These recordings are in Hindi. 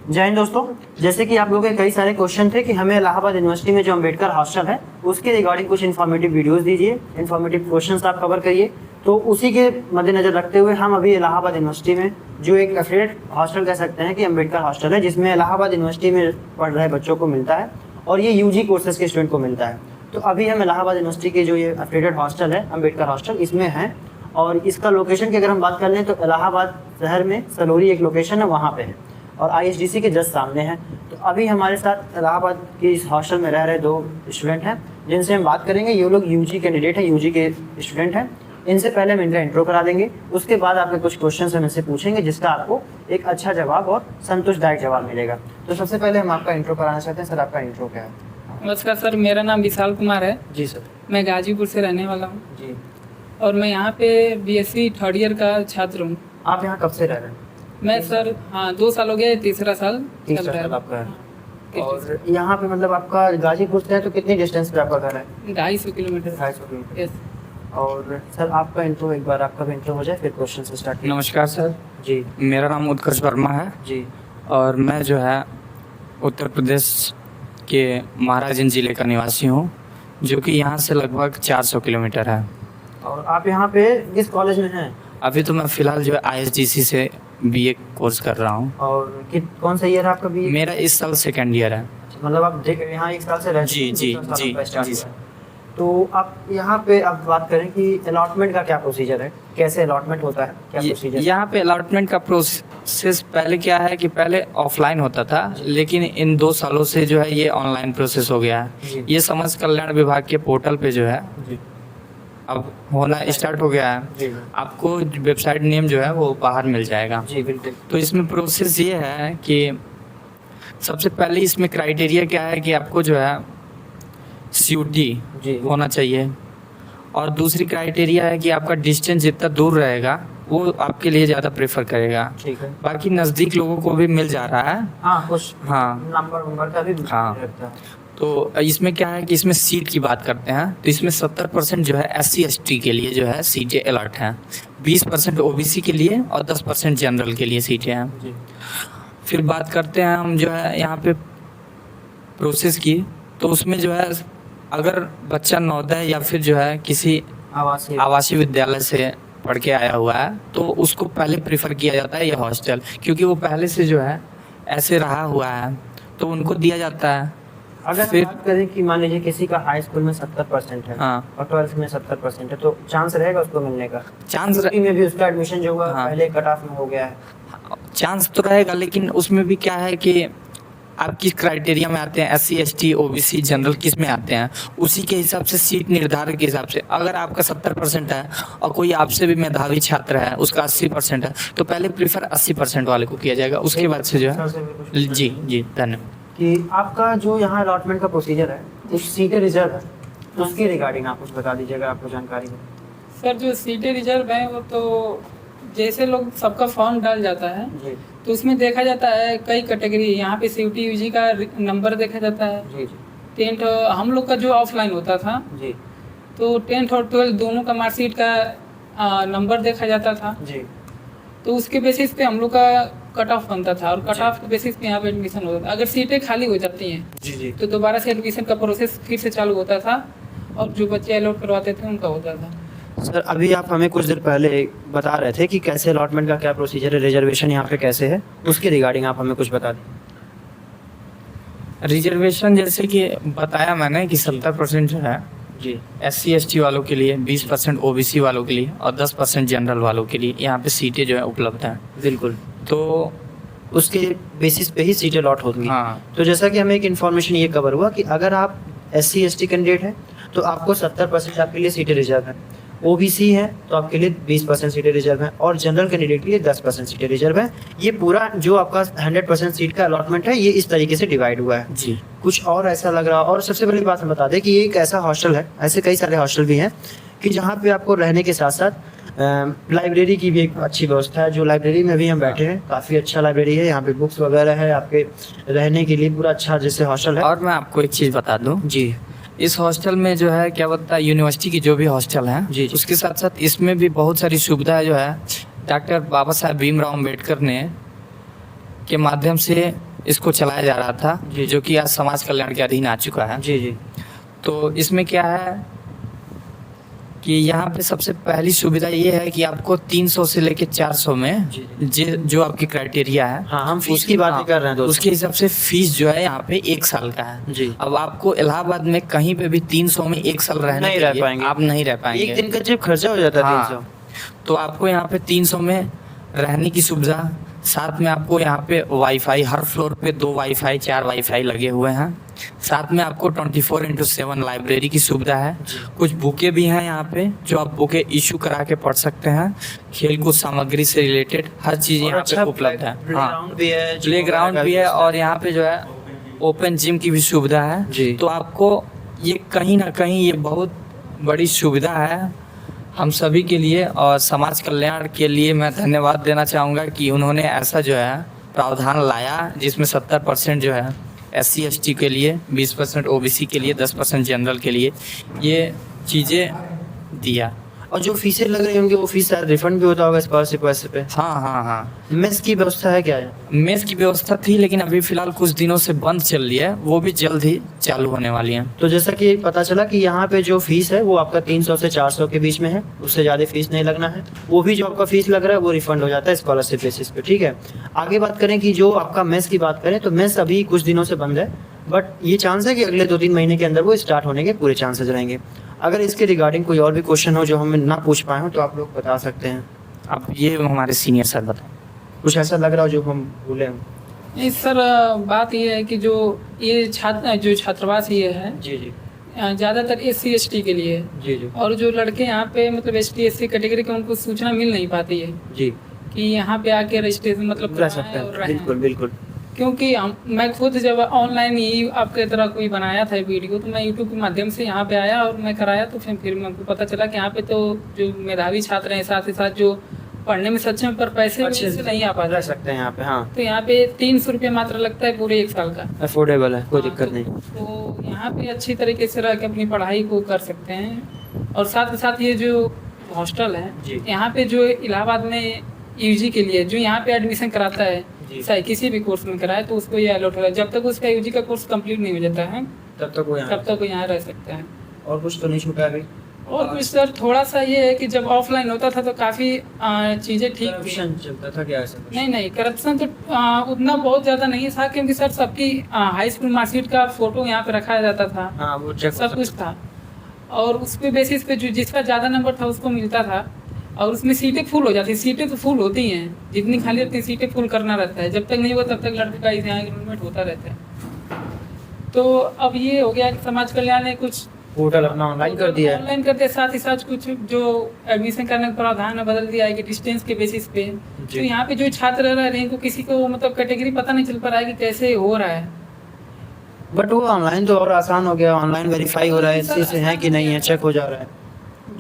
जय हिंद दोस्तों। जैसे कि आप लोगों के कई सारे क्वेश्चन थे कि हमें इलाहाबाद यूनिवर्सिटी में जो अम्बेडकर हॉस्टल है उसके रिगार्डिंग कुछ इन्फॉर्मेटिव वीडियोस दीजिए, इन्फॉर्मेटिव क्वेश्चंस आप कवर करिए। तो उसी के मद्देनजर रखते हुए हम अभी इलाहाबाद यूनिवर्सिटी में जो एक एफिलिएटेड हॉस्टल कह सकते हैं कि अम्बेडकर हॉस्टल है, जिसमें इलाहाबाद यूनिवर्सिटी में पढ़ रहे बच्चों को मिलता है और ये यूजी कोर्सेज के स्टूडेंट को मिलता है। तो अभी हम इलाहाबाद यूनिवर्सिटी के जो ये एफिलिएटेड हॉस्टल है अम्बेडकर हॉस्टल, इसमें हैं। और इसका लोकेशन की अगर हम बात कर लें तो इलाहाबाद शहर में सलोरी एक लोकेशन है, वहाँ पे है और ISDC के जस्ट सामने है। तो अभी हमारे साथ इलाहाबाद के इस हॉस्टल में रह रहे दो स्टूडेंट हैं जिनसे हम बात करेंगे। ये लोग यूजी कैंडिडेट हैं, यूजी के स्टूडेंट हैं। इनसे पहले हम इनका इंट्रो करा देंगे, उसके बाद आपके कुछ क्वेश्चन हम इनसे पूछेंगे जिसका आपको एक अच्छा जवाब और संतुष्टदायक जवाब मिलेगा। तो सबसे पहले हम आपका इंट्रो कराना चाहते हैं। सर, आपका इंट्रो क्या है? नमस्कार सर, मेरा नाम विशाल कुमार है। जी सर। मैं गाजीपुर से रहने वाला हूँ जी। और मैं यहाँ पे BSc थर्ड ईयर का छात्र हूँ। आप यहाँ कब से रह रहे हैं? मैं सर 2 साल हो गए, तीसरा साल चल तीसरा रहा साल है। आपका है। और यहाँ पे मतलब आपका गाजीपुर से है तो कितनी डिस्टेंस पे आपका घर है? 250 किलोमीटर। 250 किलोमीटर। यस। और सर आपका इंट्रो एक बार आपका भी इंट्रो हो जाए फिर क्वेश्चन से स्टार्ट कीजिए। नमस्कार सर, जी मेरा नाम उत्कर्ष वर्मा है जी। और मैं जो है उत्तर प्रदेश के महाराजगंज जिले का निवासी हूँ, जो कि यहाँ से लगभग 400 किलोमीटर है। और आप यहाँ पे किस कॉलेज में हैं? अभी तो मैं फ़िलहाल जो है ISDC से BA कोर्स कर रहा हूँ। और कौन सा ईयर है आपका भी? मेरा इस साल सेकेंड ईयर है। मतलब आप यहाँ एक साल से रहते जी, हैं, जी, दूसरा साल जी, आपका स्टार्ट जी, हुआ है। तो आप यहाँ पे अब बात करें कि अलॉटमेंट का क्या प्रोसीजर है, कैसे अलॉटमेंट होता है, क्या प्रोसीजर? यहाँ पे अलॉटमेंट का प्रोसेस पहले क्या है कि पहले ऑफलाइन होता था, लेकिन इन 2 सालों से जो है ये ऑनलाइन प्रोसेस हो गया जी। है। ये समाज कल्याण विभाग के पोर्टल पे जो है जी अब होना स्टार्ट हो गया है। जी आपको वेबसाइट नेम जो है वो बाहर मिल जाएगा। जी बिल्कुल। तो इसमें प्रोसेस ये है कि सबसे पहले इसमें क्राइटेरिया क्या है कि आपको जो है CUT जी होना चाहिए, और दूसरी क्राइटेरिया है कि आपका डिस्टेंस जितना दूर रहेगा वो आपके लिए ज़्यादा प्रेफर करेगा। ठीक है। बाकी नज़दीक लोगों को भी मिल जा रहा है। हाँ, कुछ हाँ, नंबर का भी हाँ। रहता है। तो इसमें क्या है कि इसमें सीट की बात करते हैं तो इसमें 70% जो है SC ST के लिए जो है सीटें अलॉट हैं, 20% OBC के लिए और 10% जनरल के लिए सीटें हैं। जी फिर बात करते हैं हम जो है यहाँ पे प्रोसेस की, तो उसमें जो है अगर बच्चा नवोदय या फिर जो है किसी आवासीय विद्यालय से पढ़ के आया हुआ है तो उसको पहले प्रीफर किया जाता है ये हॉस्टल, क्योंकि वो पहले से जो है ऐसे रहा हुआ है तो उनको दिया जाता है। अगर फिर बात करें कि मान लीजिए किसी का हाई स्कूल में 70% है हाँ, और 12th में 70% है तो चांस रहेगा उसको मिलने का? चांस UP में भी उसका एडमिशन जो हुआ हाँ। पहले कट ऑफ में हो गया है। चांस तो रहेगा, लेकिन उसमें भी क्या है कि आप किस क्राइटेरिया में आते हैं, SC ST OBC जनरल किस में आते हैं, उसी के हिसाब से सीट निर्धारण के हिसाब से। अगर आपका 70% है और कोई आपसे भी मेधावी छात्र है उसका 80% है तो पहले प्रीफर 80% वाले को किया जाएगा, उसके बाद से जो है। सर से भी कुछ जी जी, धन्यवाद। कि आपका जो यहाँ अलॉटमेंट का प्रोसीजर है, जो सीटें रिजर्व है, उसके रिगार्डिंग आप कुछ बता दीजिए अगर आपको जानकारी हो। सर जो सीटें रिजर्व है वो तो जैसे लोग सबका फॉर्म डाल जाता है जी तो उसमें देखा जाता है कई कैटेगरी। यहाँ पे CUT UG का नंबर देखा जाता है। जी 10th हम लोग का जो ऑफलाइन होता था जी तो 10th और 12th दोनों का मार्कशीट का नंबर देखा जाता था। जी तो उसके बेसिस पे हम लोग का कट ऑफ बनता था और कट ऑफ के बेसिस पे यहाँ पे एडमिशन होता था। अगर सीटें खाली हो जाती हैं जी जी। तो दोबारा से एडमिशन का प्रोसेस फिर से चालू होता था और जो बच्चे अलॉट करवाते थे उनका होता था। सर, अभी आप हमें कुछ देर पहले बता रहे थे कि कैसे अलॉटमेंट का क्या प्रोसीजर है, रिजर्वेशन यहाँ पे कैसे है, उसके रिगार्डिंग आप हमें कुछ बता दें। रिजर्वेशन जैसे कि बताया मैंने कि 70% जो है जी SC ST वालों के लिए, 20% OBC वालों के लिए और 10% जनरल वालों के लिए यहाँ पे सीटें जो है उपलब्ध हैं। बिल्कुल। तो उसके बेसिस पे ही सीटें अलॉट होंगी। हाँ, तो जैसा कि हमें एक इन्फॉर्मेशन ये कवर हुआ कि अगर आप SC ST कैंडिडेट हैं तो आपको 70% आपके लिए सीटें रिजर्व हैं, OBC है तो आपके लिए 20% सीटें रिजर्व हैं और जनरल कैंडिडेट के लिए 10% सीटें रिजर्व हैं। ये पूरा जो आपका 100% सीट का अलॉटमेंट है ये इस तरीके से डिवाइड हुआ है। जी। कुछ और ऐसा लग रहा, और सबसे बड़ी बात हम बता दें कि ये एक ऐसा हॉस्टल है, ऐसे कई सारे हॉस्टल भी हैं कि जहाँ पे आपको रहने के साथ साथ लाइब्रेरी की भी एक अच्छी व्यवस्था है। जो लाइब्रेरी में भी हम बैठे हैं, काफ़ी अच्छा लाइब्रेरी है, यहाँ पे बुक्स वगैरह है, आपके रहने के लिए पूरा अच्छा जैसे हॉस्टल है। और मैं आपको एक चीज़ बता दूँ जी इस हॉस्टल में जो है क्या बोलता है, यूनिवर्सिटी की जो भी हॉस्टल है जी, जी। उसके साथ साथ इसमें भी बहुत सारी सुविधाएं जो है डॉक्टर बाबा साहब भीमराव अम्बेडकर ने के माध्यम से इसको चलाया जा रहा था, जी। जो कि आज समाज कल्याण के अधीन आ चुका है। जी जी तो इसमें क्या है कि यहाँ पे सबसे पहली सुविधा ये है कि आपको 300 से लेके 400 में जी। जो आपकी क्राइटेरिया है, हाँ, हम फीस की बातें कर रहे हैं दोस्तों। उसके हिसाब से फीस जो है यहाँ पे 1 साल का है। जी। अब आपको इलाहाबाद में कहीं पे भी 300 में 1 साल रहने नहीं के रह लिए पाएंगे। आप नहीं रह पाएंगे। एक दिन का जब खर्चा हो जाता है हाँ। 300। तो आपको यहाँ पे 300 में रहने की सुविधा, साथ में आपको यहाँ पे वाईफाई, हर फ्लोर पे 2 वाईफाई 4 वाईफाई लगे हुए हैं। साथ में आपको 24/7 लाइब्रेरी की सुविधा है। कुछ बुकें भी हैं यहाँ पे, जो आप बुकें इशू करा के पढ़ सकते हैं। खेलकूद सामग्री से रिलेटेड हर चीज़ यहाँ पे उपलब्ध है। हाँ, प्लेग्राउंड भी है, प्लेग्राउंड भी है, और यहाँ पे जो है ओपन जिम की भी सुविधा है। जी। तो आपको ये कहीं ना कहीं ये बहुत बड़ी सुविधा है हम सभी के लिए, और समाज कल्याण के लिए मैं धन्यवाद देना चाहूँगा कि उन्होंने ऐसा जो है प्रावधान लाया, जिसमें 70% जो है SC/ST के लिए, 20% OBC के लिए, 10% जनरल के लिए ये चीज़ें दिया। और जो फीसें लग रही होंगी वो फीस रिफंड भी होता होगा स्कॉलरशिप वैसे पे। हाँ हाँ हाँ, मेस की व्यवस्था है क्या है? मेस की व्यवस्था थी, लेकिन अभी फिलहाल कुछ दिनों से बंद चल रही है, वो भी जल्द ही चालू होने वाली है। तो जैसा कि पता चला कि यहाँ पे जो फीस है वो आपका 300 से 400 के बीच में है, उससे ज़्यादा फीस नहीं लगना है। वो भी जो आपका फीस लग रहा है वो रिफंड हो जाता है स्कॉलरशिप बेसिस पे, ठीक है। आगे बात करें कि जो आपका मेस की बात करें तो मेस अभी कुछ दिनों से बंद है, बट ये चांस है कि अगले 2-3 महीने के अंदर वो स्टार्ट होने के पूरे चांसेस रहेंगे। अगर इसके रिगार्डिंग कोई और भी क्वेश्चन हो जो हमें ना पूछ पाए हो तो आप लोग बता सकते हैं। अब ये हमारे सीनियर सर बताएं। कुछ ऐसा लग रहा हो जो हम भूले हों? नहीं सर, बात ये है कि जो छात्रावास ये है जी जी ज़्यादातर SC/ST के लिए है। जी जी और जो लड़के यहाँ पे मतलब ST/SC कैटेगरी के, उनको सूचना मिल नहीं पाती है जी कि यहाँ पे आके रजिस्ट्रेशन मतलब रह कराएं सकते और हैं, रहें। बिल्कुल बिल्कुल। क्योंकि मैं खुद जब ऑनलाइन ही आपके तरह कोई बनाया था वीडियो, तो मैं यूट्यूब के माध्यम से यहाँ पे आया और मैं कराया, तो फिर मेरे को पता चला कि यहाँ पे तो जो मेधावी छात्र हैं, साथ ही साथ जो पढ़ने में सक्षम पर पैसे अच्छे से नहीं आ रह पाते, सकते हैं यहाँ पे। हाँ, तो यहाँ पे 300 रुपये मात्र लगता है पूरे 1 साल का। अफोर्डेबल है, कोई हाँ, दिक्कत नहीं। तो यहाँ पे अच्छी तरीके से रह के अपनी पढ़ाई को कर सकते हैं। और साथ ही साथ ये जो हॉस्टल जी। है यहाँ पे, जो इलाहाबाद में UG के लिए जो यहाँ पे एडमिशन कराता है, जी। चाहे किसी भी कोर्स में कराए, तो उसको ये अलॉट होगा। जब तक उसका UG का कोर्स कंप्लीट नहीं हो जाता है तब तक वो तब तक वो यहाँ रह सकता है। और कुछ तो नहीं छूटा अभी? और कुछ सर, थोड़ा सा ये है कि जब ऑफलाइन होता था तो काफ़ी चीज़ें ठीक थी। करप्शन चलता था क्या ऐसा कुछ? नहीं, करप्शन तो उतना बहुत ज़्यादा नहीं था, क्योंकि सर सबकी हाई स्कूल मार्कशीट का फोटो यहाँ पे रखाया जाता था, हाँ, वो चेक सब कुछ था। और उस पे बेसिस पे जो जिसका ज़्यादा नंबर था उसको मिलता था। और उसमें सीटें फुल हो जाती, सीटें तो फुल होती हैं, जितनी खाली रहती सीटें फुल करना रहता है। जब तक नहीं हुआ तब तक लड़के का यहाँ एनरोलमेंट होता रहता है। तो अब ये हो गया कि समाज कल्याण ने कुछ पोर्टल अपना ऑनलाइन कर दिया है। ऑनलाइन कर दिया, साथ ही साथ कुछ जो एडमिशन करने का प्रावधान है बदल दिया है कि डिस्टेंस के बेसिस पे। तो यहाँ पे जो छात्र रह रहे हैं, तो किसी को मतलब कैटेगरी पता नहीं चल पा रहा है कि कैसे हो रहा है। बट वो ऑनलाइन तो और आसान हो गया, ऑनलाइन वेरीफाई हो रहा है, इसी से है कि नहीं है चेक हो जा रहा है।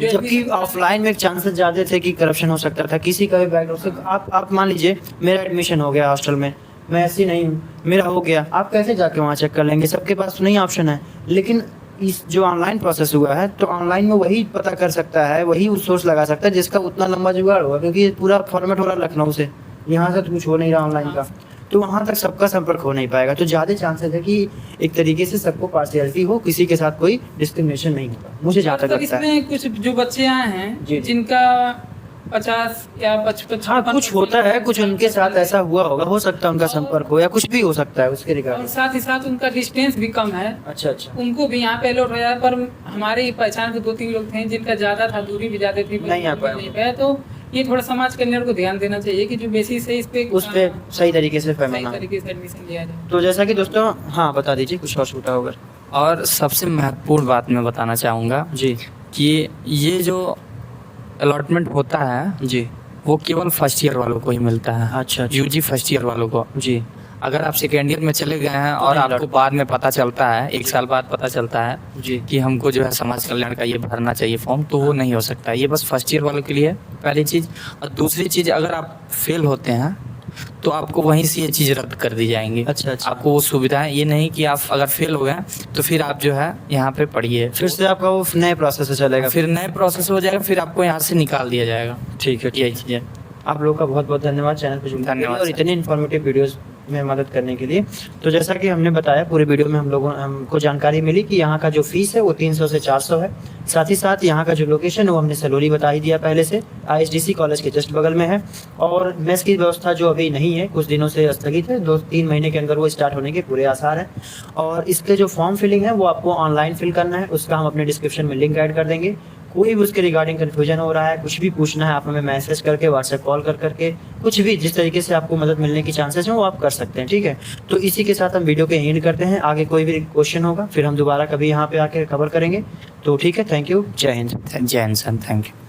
जबकि ऑफलाइन में चांसेस ज़्यादा थे कि करप्शन हो सकता था, किसी का भी बैकग्राउंड से। आप मान लीजिए मेरा एडमिशन हो गया हॉस्टल में, मैं ऐसी नहीं हूँ, मेरा हो गया, आप कैसे जाके वहाँ चेक कर लेंगे? सबके पास तो नहीं ऑप्शन है। लेकिन इस जो ऑनलाइन प्रोसेस हुआ है, तो ऑनलाइन में वही पता कर सकता है, वही उस सोर्स लगा सकता है जिसका उतना लंबा जुगाड़ हुआ, क्योंकि ये पूरा फॉर्मेट हो रहा है लखनऊ से, यहाँ से तो कुछ हो नहीं रहा ऑनलाइन का, तो वहाँ तक सबका संपर्क हो नहीं पाएगा। तो ज़्यादा चांसेस है कि एक तरीके से सबको पार्शियलिटी हो, किसी के साथ कोई डिस्क्रिमिनेशन नहीं होगा, मुझे जहाँ तक तो लगता है। इसमें कुछ जो बच्चे आए जी, हैं जी। जिनका 50 या 55, हाँ, कुछ होता है, कुछ उनके साथ ऐसा हुआ होगा, हो सकता है उनका संपर्क हो या कुछ भी हो सकता है उसके और रिगार्डिंग। साथ ही साथ उनका डिस्टेंस भी कम है, अच्छा अच्छा, उनको भी यहाँ पे अलॉट हो जाए। पर हमारी पहचान के 2-3 लोग थे जिनका ज्यादा था, दूरी भी ज्यादा थी, नहीं आ पाया। नहीं पाया। तो ये थोड़ा समाज कल्याण को ध्यान देना चाहिए कि जो बेसिस है इस पे उस पे सही तरीके से सही फैमिली। तरीके से एडमिशन लिया जाए। तो जैसा कि दोस्तों, हाँ बता दीजिए कुछ और छूटा होगा। और सबसे महत्वपूर्ण बात मैं बताना चाहूँगा जी कि ये जो अलॉटमेंट होता है जी वो केवल फर्स्ट ईयर वालों को ही मिलता है। अच्छा अच्छा, UG फर्स्ट ईयर वालों को। जी अगर आप सेकेंड ईयर में चले गए हैं तो और नहीं आपको लौट- बाद में पता चलता है, 1 साल बाद पता चलता है जी कि हमको जो है समाज कल्याण का ये भरना चाहिए फॉर्म, तो वो नहीं हो सकता। ये बस फर्स्ट ईयर वालों के लिए है, पहली चीज़। और दूसरी चीज़, अगर आप फेल होते हैं तो आपको वहीं से ये चीज़ रद्द कर दी जाएंगी। अच्छा अच्छा, आपको वो सुविधा है, ये नहीं कि आप अगर फेल हो गए तो फिर आप जो है यहाँ पे पढ़िए, फिर से आपका वो नए प्रोसेस से चलेगा। फिर नए प्रोसेस हो जाएगा, फिर आपको यहाँ से निकाल दिया जाएगा। ठीक है, यही चीज़ है। आप लोग का बहुत बहुत धन्यवाद चैनल पे जुड़ने के लिए धन्यवाद और सर। इतनी इन्फॉर्मेटिव वीडियोस में मदद करने के लिए। तो जैसा कि हमने बताया पूरे वीडियो में हमको जानकारी मिली कि यहाँ का जो फीस है वो 300 से 400 है। साथ ही साथ यहाँ का जो लोकेशन है वो हमने सलोली बता ही दिया पहले से, ISDC कॉलेज के जस्ट बगल में है। और मेस की व्यवस्था जो अभी नहीं है, कुछ दिनों से स्थगित है, 2-3 महीने के अंदर वो स्टार्ट होने के पूरे आसार हैं। और इसके जो फॉर्म फिलिंग है वो आपको ऑनलाइन फिल करना है, उसका हम अपने डिस्क्रिप्शन में लिंक ऐड कर देंगे। कोई भी उसके रिगार्डिंग कन्फ्यूजन हो रहा है, कुछ भी पूछना है, आप हमें मैसेज करके, व्हाट्सएप कॉल करके, कुछ भी जिस तरीके से आपको मदद मिलने की चांसेस हैं वो आप कर सकते हैं, ठीक है। तो इसी के साथ हम वीडियो के एंड करते हैं। आगे कोई भी क्वेश्चन होगा फिर हम दोबारा कभी यहाँ पे आके कवर करेंगे। तो ठीक है, थैंक यू, जय हिंद। जय हिंद सर, थैंक यू।